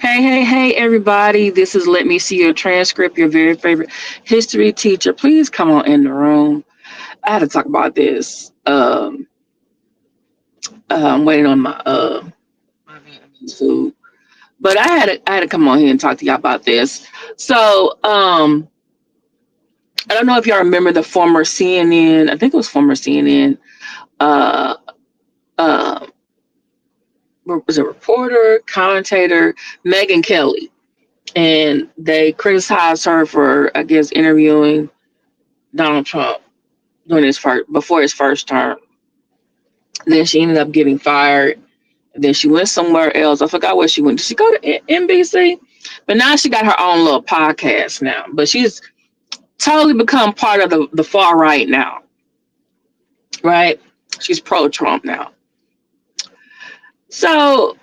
Hey, everybody. This is Let Me See Your Transcript, your very favorite history teacher. Please come on in the room. I had to talk about this. I'm waiting on my Vietnamese food. But I had to come on here and talk to y'all about this. So, I don't know if y'all remember the former CNN, I think it was former CNN, uh, uh, was a reporter, commentator, Megyn Kelly. And they criticized her for, I guess, interviewing Donald Trump during before his first term. Then she ended up getting fired. Then she went somewhere else. I forgot where she went. Did she go to NBC? But now she got her own little podcast now. But she's totally become part of the far right now, right? She's pro Trump now. So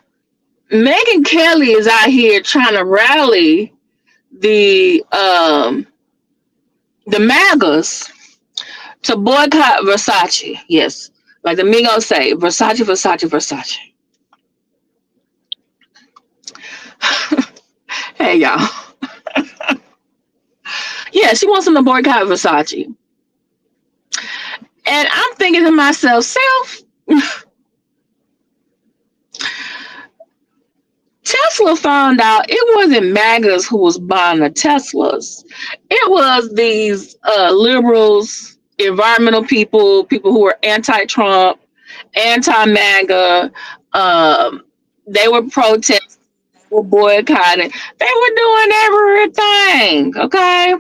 Megyn Kelly is out here trying to rally the MAGAs to boycott Versace. Yes, like the Migos say, Versace, Versace, Versace. Hey, y'all. Yeah, she wants them to boycott Versace. And I'm thinking to myself, Tesla found out it wasn't MAGAs who was buying the Teslas. It was these liberals, environmental people who were anti-Trump, anti-MAGA. They were protesting, they were boycotting. They were doing everything, okay?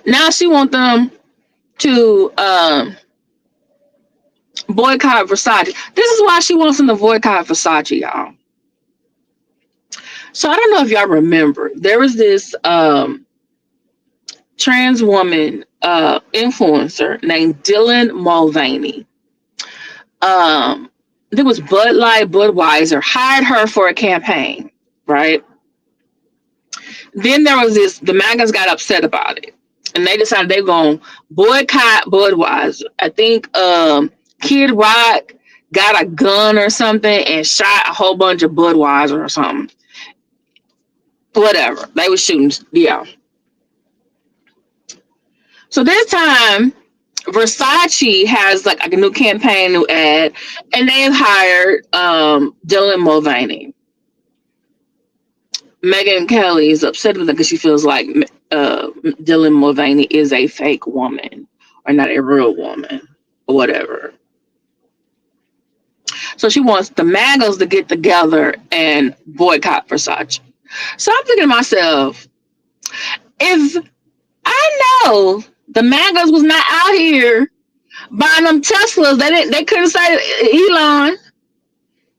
Now she wants them to boycott Versace. This is why she wants them to boycott Versace, y'all. So I don't know if y'all remember, there was this trans woman influencer named Dylan Mulvaney. There was Bud Light, Budweiser hired her for a campaign, right? Then there was the MAGAs got upset about it. And they decided they were going to boycott Budweiser. I think Kid Rock got a gun or something and shot a whole bunch of Budweiser or something. Whatever. They were shooting, yeah. So this time, Versace has like a new campaign, new ad, and they've hired Dylan Mulvaney. Megyn Kelly is upset with it because she feels like Dylan Mulvaney is a fake woman or not a real woman or whatever. So she wants the MAGAs to get together and boycott Versace. So I'm thinking to myself, if I know the MAGAs was not out here buying them Teslas, they couldn't say Elon.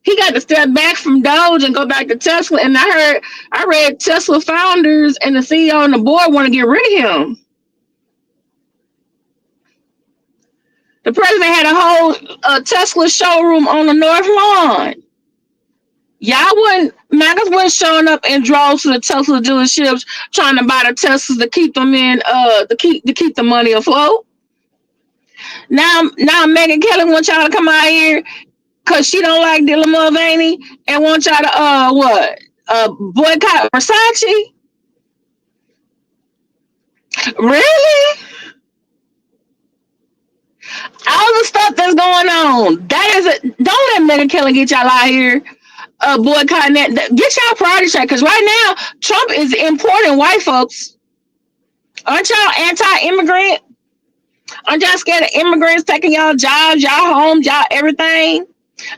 He got to step back from Doge and go back to Tesla. And I read Tesla founders and the CEO and the board want to get rid of him. The president had a whole Tesla showroom on the North Lawn. MAGAs wasn't showing up in droves to the Tesla dealerships trying to buy the Teslas to keep them in, to keep the money afloat. Now Megyn Kelly wants y'all to come out here because she don't like Dylan Mulvaney and want y'all to boycott Versace? Really? All the stuff that's going on. Don't let Megyn Kelly get y'all out here boycotting that. Get y'all priority straight, because right now Trump is importing white folks. Aren't y'all anti-immigrant? Aren't y'all scared of immigrants taking y'all jobs, y'all homes, y'all everything?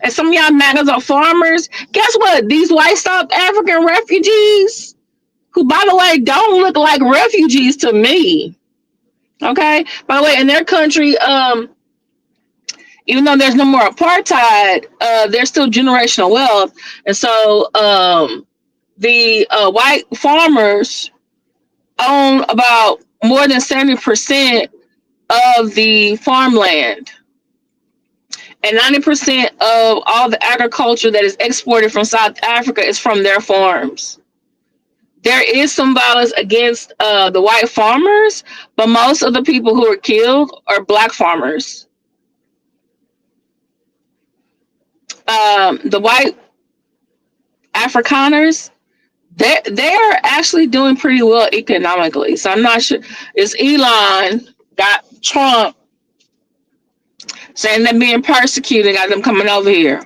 And some of y'all MAGAs are farmers. Guess what? These white South African refugees, who, by the way, don't look like refugees to me. Okay? By the way, in their country, even though there's no more apartheid, there's still generational wealth. And so the white farmers own about more than 70% of the farmland. And 90% of all the agriculture that is exported from South Africa is from their farms. There is some violence against the white farmers, but most of the people who are killed are black farmers. The white Afrikaners, they are actually doing pretty well economically. So I'm not sure. It's Elon got Trump saying they're being persecuted, got them coming over here.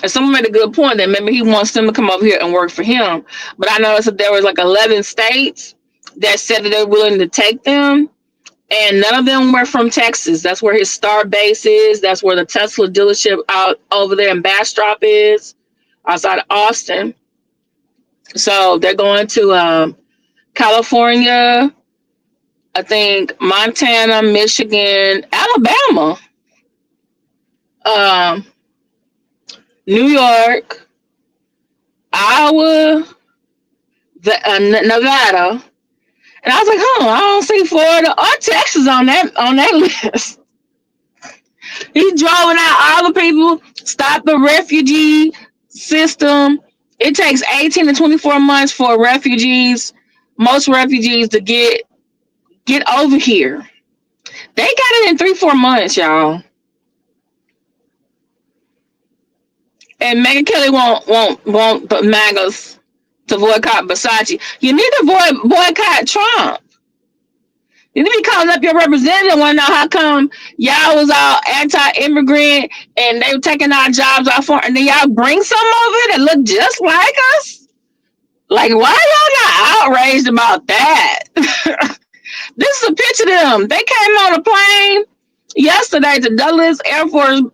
And someone made a good point that maybe he wants them to come over here and work for him. But I noticed that there was like 11 states that said that they're willing to take them, and none of them were from Texas. That's where his star base is. That's where the Tesla dealership out over there in Bastrop is, outside of Austin. So they're going to California, I think Montana, Michigan, Alabama, um, New York, Iowa, Nevada. And I was like, I don't see Florida or Texas on that list. He's drawing out all the people, stop the refugee system. It takes 18 to 24 months for most refugees to get over here. They got it in 3-4 months, y'all. And Megyn Kelly won't the MAGAs to boycott Versace. You need to boycott Trump. You need to be calling up your representative. Want to know how come y'all was all anti-immigrant and they were taking our jobs off for, and then y'all bring some over that look just like us? Like, why y'all not outraged about that? This is a picture of them. They came on a plane yesterday to Dulles Airport.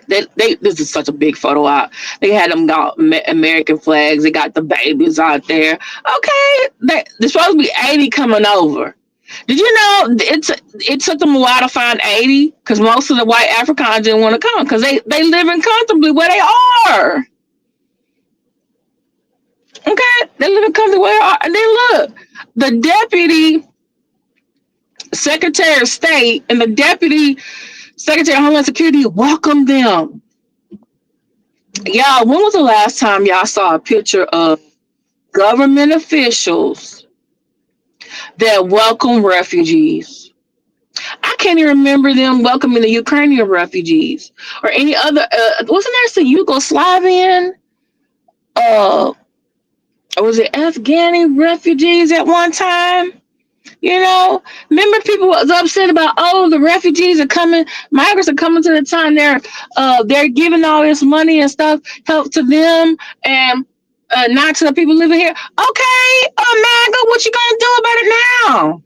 This is such a big photo out. They had them got American flags. They got the babies out there. Okay, there's supposed to be 80 coming over. Did you know it took them a while to find 80? Because most of the white Africans didn't want to come because they living comfortably where they are. Okay, they living comfortably where they are. And then look, the deputy Secretary of State and the deputy Secretary of Homeland Security welcomed them. Y'all, when was the last time y'all saw a picture of government officials that welcome refugees? I can't even remember them welcoming the Ukrainian refugees or any other. Wasn't there some Yugoslavian, or was it Afghani refugees at one time? You know, remember people was upset about, the refugees are coming, migrants are coming to the time they're giving all this money and stuff, help to them and not to the people living here. Okay, MAGA, what you gonna do about it now?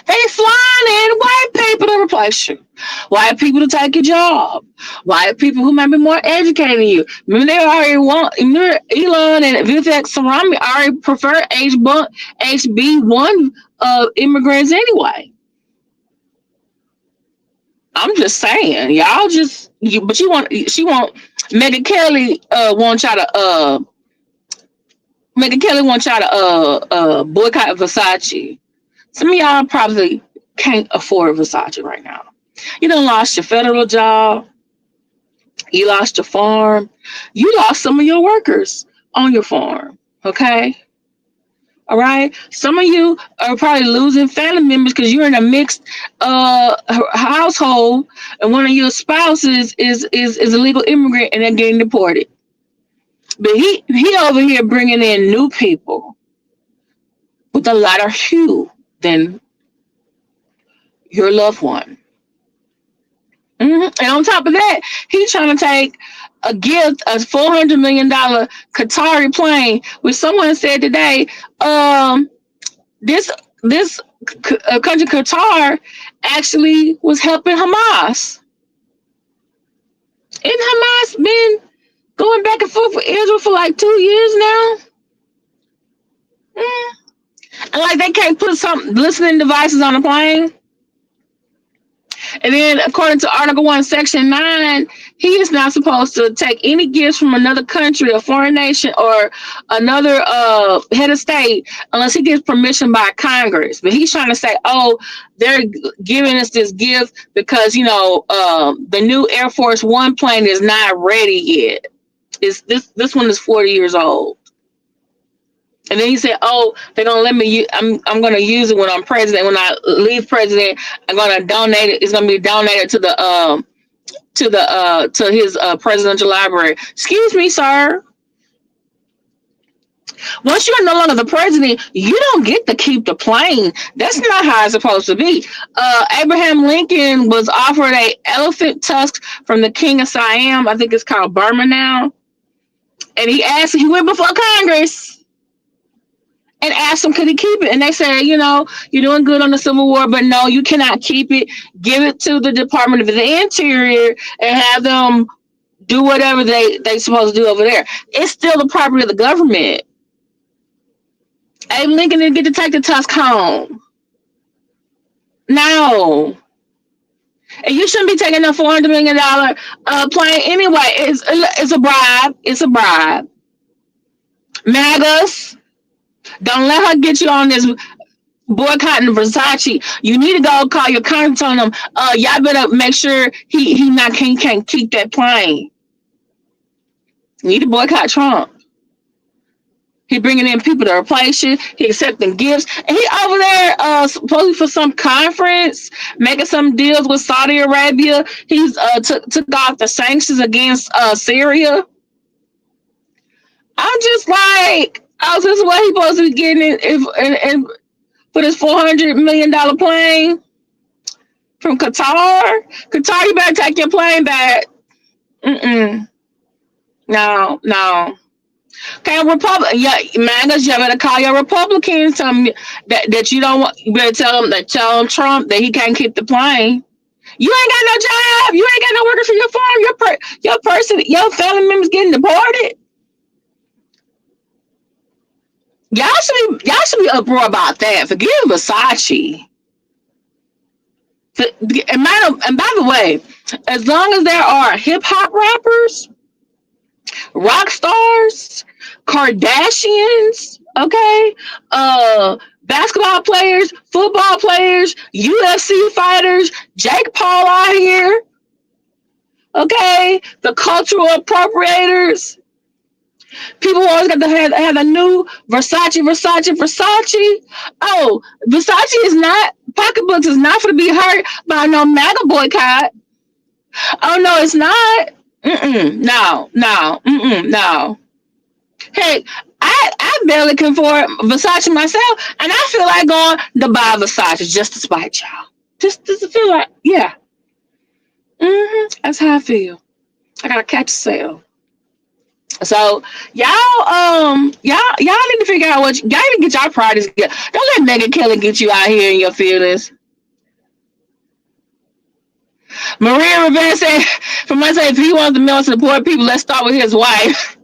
They flying in white people to replace you, white people to take your job, white people who might be more educated than you. Remember, Elon and Vivek Sarami already prefer HB1 immigrants anyway. I'm just saying, y'all but she want Megyn Kelly wants y'all to boycott Versace. Some of y'all probably can't afford Versace right now. You done lost your federal job. You lost your farm. You lost some of your workers on your farm. Okay? All right? Some of you are probably losing family members because you're in a mixed household and one of your spouses is a legal immigrant and they're getting deported. But he over here bringing in new people with a lighter hue than your loved one. And on top of that, he's trying to take a gift, a $400 million Qatari plane, which someone said today, this country, Qatar, actually was helping Hamas. Isn't Hamas been going back and forth with Israel for like 2 years now? And like they can't put some listening devices on a plane. And then according to Article 1, Section 9, he is not supposed to take any gifts from another country, a foreign nation, or another head of state unless he gets permission by Congress. But he's trying to say, they're giving us this gift because, the new Air Force One plane is not ready yet. This one is 40 years old. And then he said, "Oh, they're gonna let me. I'm gonna use it when I'm president. When I leave president, I'm gonna donate it. It's gonna be donated to his presidential library." Excuse me, sir. Once you're no longer the president, you don't get to keep the plane. That's not how it's supposed to be. Abraham Lincoln was offered a elephant tusk from the king of Siam. I think it's called Burma now. And he went before Congress and asked them could he keep it. And they said, you're doing good on the Civil War, but no, you cannot keep it. Give it to the Department of the Interior and have them do whatever they supposed to do over there. It's still the property of the government. Abe Lincoln didn't get to take the tusk home. No. And you shouldn't be taking a $400 million plane anyway. It's a bribe. It's a bribe. MAGAs, don't let her get you on this boycotting Versace. You need to go call your conscience on them. Y'all better make sure he can't keep that plane. You need to boycott Trump. He bringing in people to replace you. He accepting gifts. And he over there supposedly for some conference, making some deals with Saudi Arabia. He's took off the sanctions against Syria. I'm just like, oh, this is what he's supposed to be getting in for this $400 million plane from Qatar. Qatar, you better take your plane back. No. Okay, MAGAs, you better call your Republicans. Tell them that you don't want. You better tell them Trump that he can't keep the plane. You ain't got no job. You ain't got no workers for your farm. Your family members getting deported. Y'all should be uproar about that. Forgive Versace. And by the way, as long as there are hip hop rappers, rock stars, Kardashians, okay, basketball players, football players, UFC fighters, Jake Paul out here, okay, the cultural appropriators, people always got to have a new Versace. Oh, Versace is not, pocketbooks is not going to be hurt by no MAGA boycott. Oh, no, it's not. No. Hey, I barely can afford Versace myself, and I feel like going to buy Versace just to spite y'all. Just to feel like, yeah. That's how I feel. I gotta catch a sale. So y'all need to figure out y'all need to get y'all priorities together. Don't let Megyn Kelly get you out here in your feelings. Maria Rivera said, from my side, if he wants to mail support people, let's start with his wife.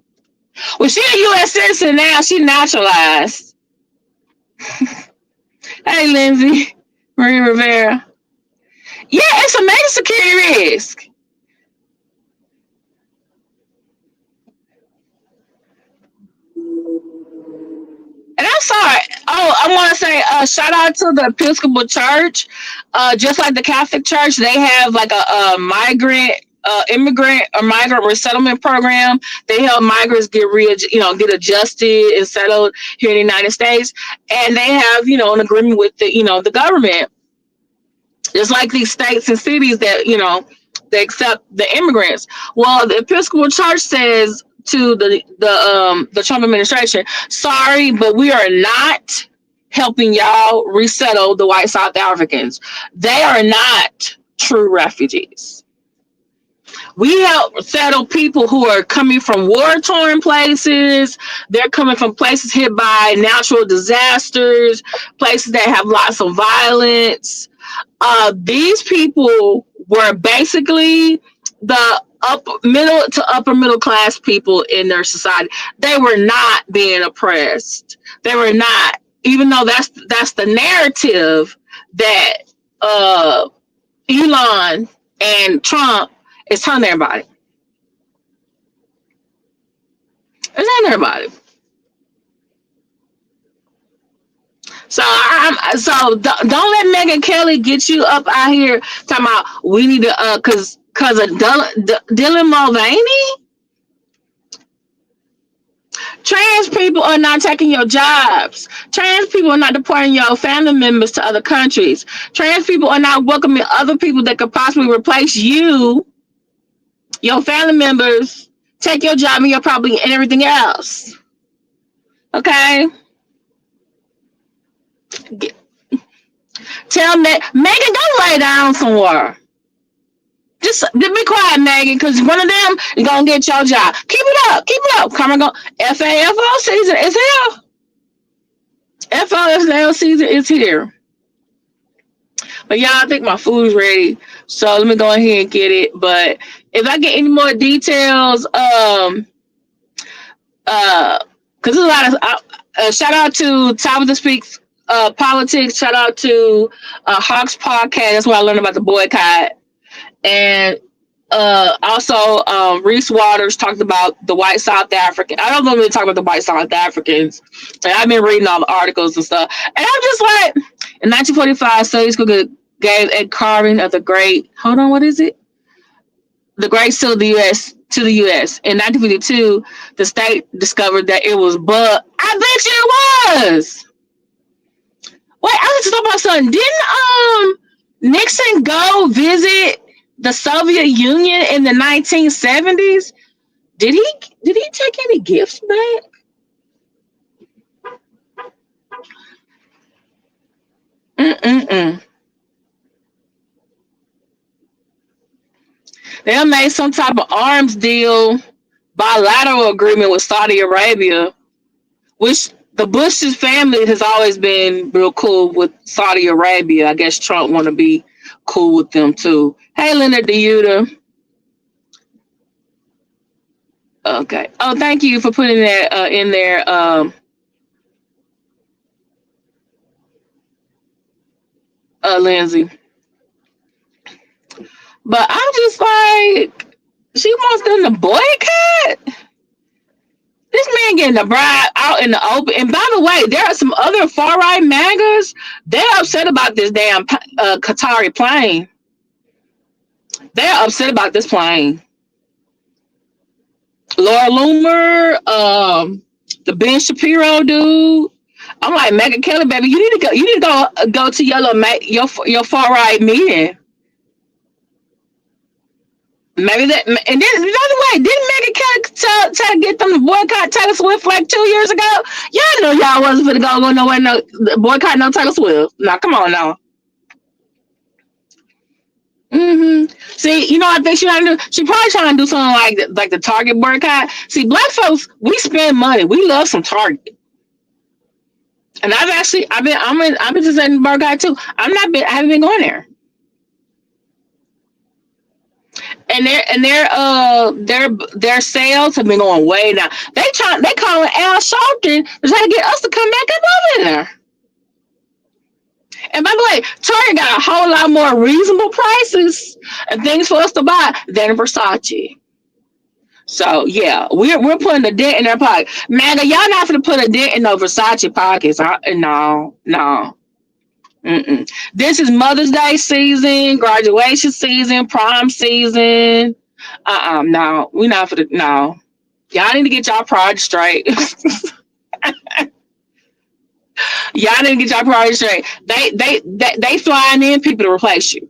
Well, she a U.S. citizen now. She naturalized. Hey, Lindsay. Maria Rivera. Yeah, it's a major security risk. And I'm sorry. Oh, I want to say shout out to the Episcopal Church. Just like the Catholic Church, they have like a immigrant or migrant resettlement program. They help migrants get adjusted and settled here in the United States. And they have, an agreement with the government. Just like these states and cities that, they accept the immigrants. Well, the Episcopal Church says to the Trump administration, sorry, but we are not helping y'all resettle the white South Africans. They are not true refugees. We help settle people who are coming from war-torn places. They're coming from places hit by natural disasters, places that have lots of violence. These people were basically the upper middle class people in their society. They were not being oppressed. They were not, even though that's the narrative that Elon and Trump is telling everybody. It's telling everybody. So don't let Megyn Kelly get you up out here talking about we need to because of Dylan Mulvaney. Trans people are not taking your jobs. Trans people are not deporting your family members to other countries. Trans people are not welcoming other people that could possibly replace you, your family members, take your job and your property and everything else. Okay? Tell Megyn, go lay down somewhere. Just be quiet, Megyn, because one of them is gonna get your job. Keep it up, keep it up. Come on, go. FAFO season is here. FOFL season is here. But y'all, I think my food's ready, so let me go ahead and get it. But if I get any more details, because there's a lot of shout out to Tabitha Speaks Politics. Shout out to Hawks Podcast. That's where I learned about the boycott. And also Reese Waters talked about the white South African. I don't really talk about the white South Africans. And I've been reading all the articles and stuff. And I'm just like, in 1945, studies gave a carving of the great. Hold on, what is it? The great seal of the U.S. to the U.S. In 1952, the state discovered that it was but I bet you it was. Wait, I was talking about something. Didn't Nixon go visit the Soviet Union in the 1970s? Did he take any gifts back? They made some type of arms deal, bilateral agreement with Saudi Arabia, which the Bush's family has always been real cool with Saudi Arabia. I guess Trump want to be cool with them too. Hey, Leonard DeYuta. Okay. Oh, thank you for putting that in there, Lindsay. But I'm just like, she wants them to boycott. This man getting the bride out in the open. And by the way, there are some other far right MAGAs. They're upset about this damn Qatari plane. They're upset about this plane. Laura Loomer, the Ben Shapiro dude. I'm like, Megyn Kelly, baby, you need to go. You need to go to your far right meeting. Maybe that, and then by the way, didn't Megyn Kelly try to get them to boycott Taylor Swift like 2 years ago? Y'all know y'all wasn't gonna go nowhere, no boycott, no Taylor Swift. Now, come on now. See, you know, I think she trying to do. She probably trying to do something like the Target boycott. See, black folks, we spend money. We love some Target. And I've been to Satan boycott too. I haven't been going there. And their sales have been going way down. They calling Al Sharpton to try to get us to come back up over there. And by the way, Target got a whole lot more reasonable prices and things for us to buy than Versace. So yeah, we're putting a dent in their pocket. MAGA, y'all not gonna put a dent in no Versace pockets. No. This is Mother's Day season, graduation season, prom season. No, we're not for the no. Y'all need to get y'all pride straight. Y'all need to get y'all pride straight. They flying in people to replace you.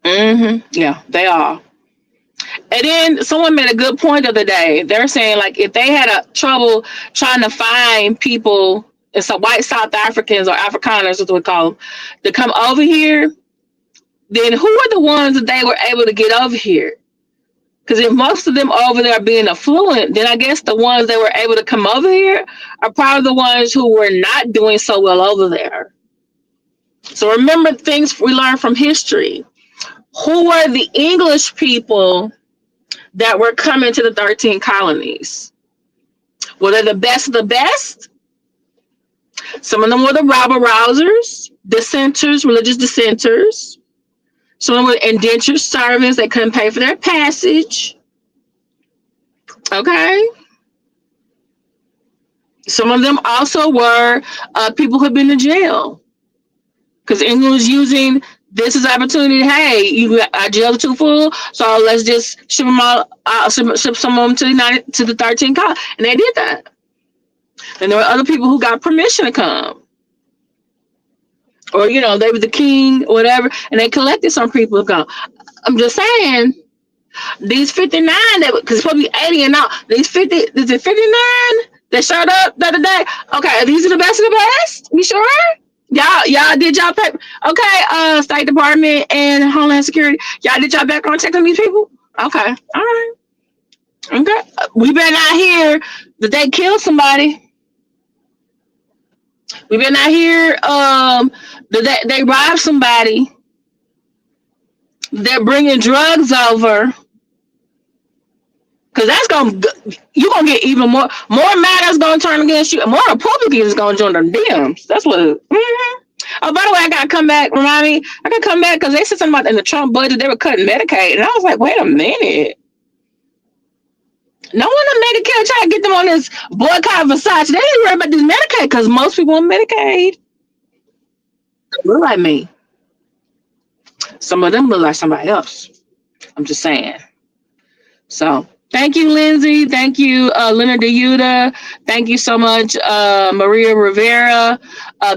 Yeah, they are. And then someone made a good point the other day. They're saying like if they had a trouble trying to find people, it's some white South Africans or Afrikaners, as we call them, to come over here, then who are the ones that they were able to get over here? Because if most of them over there are being affluent, then I guess the ones that were able to come over here are probably the ones who were not doing so well over there. So remember things we learned from history. Who were the English people that were coming to the 13 colonies? Were they the best of the best? Some of them were the rabble-rousers, dissenters, religious dissenters. Some of them were indentured servants that couldn't pay for their passage. Okay. Some of them also were people who had been to jail. Because England was using this is opportunity. Hey, our jails are too full, so let's just ship them all. Ship some of them to the 13 colonies, and they did that. And there were other people who got permission to come, or they were the king, or whatever, and they collected some people to come. I'm just saying, these 59 because it's probably 80 and now. These 50, is it 59 that showed up the other day? Okay, these are the best of the best. You sure? Y'all did y'all paper. Okay, State Department and Homeland Security. Y'all did y'all background check on these people? Okay, all right. Okay. We better not hear that they killed somebody. We better not hear that they robbed somebody. They're bringing drugs over. Because you're gonna get even more matters gonna turn against you. More Republicans gonna join the Dems. That's what. Mm-hmm. Oh, by the way, I gotta come back. Remind me, I gotta come back because they said something about in the Trump budget they were cutting Medicaid, and I was like, wait a minute. No one on Medicare trying to get them on this boycott Versace. They didn't worry about this Medicaid because most people on Medicaid look like me. Some of them look like somebody else. I'm just saying. So thank you, Lindsay. Thank you, Leonard DeYuta. Thank you so much, Maria Rivera.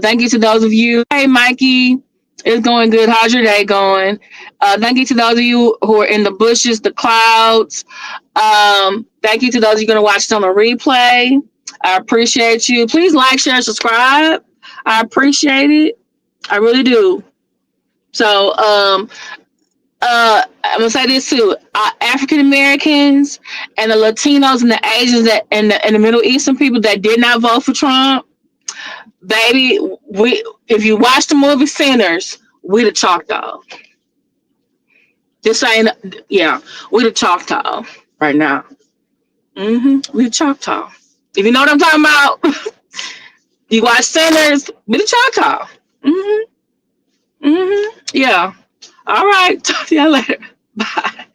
Thank you to those of you. Hey, Mikey. It's going good. How's your day going? Thank you to those of you who are in the bushes, the clouds. Thank you to those of you going to watch it on the replay. I appreciate you. Please like, share, subscribe. I appreciate it. I really do. So, I'm gonna say this too: African Americans and the Latinos and the Asians and the Middle Eastern people that did not vote for Trump, baby, if you watch the movie Sinners, we the Choctaw. Just saying, yeah, we the Choctaw right now. We the Choctaw. If you know what I'm talking about, you watch Sinners, we the Choctaw. Yeah. All right. Talk to y'all later. Bye.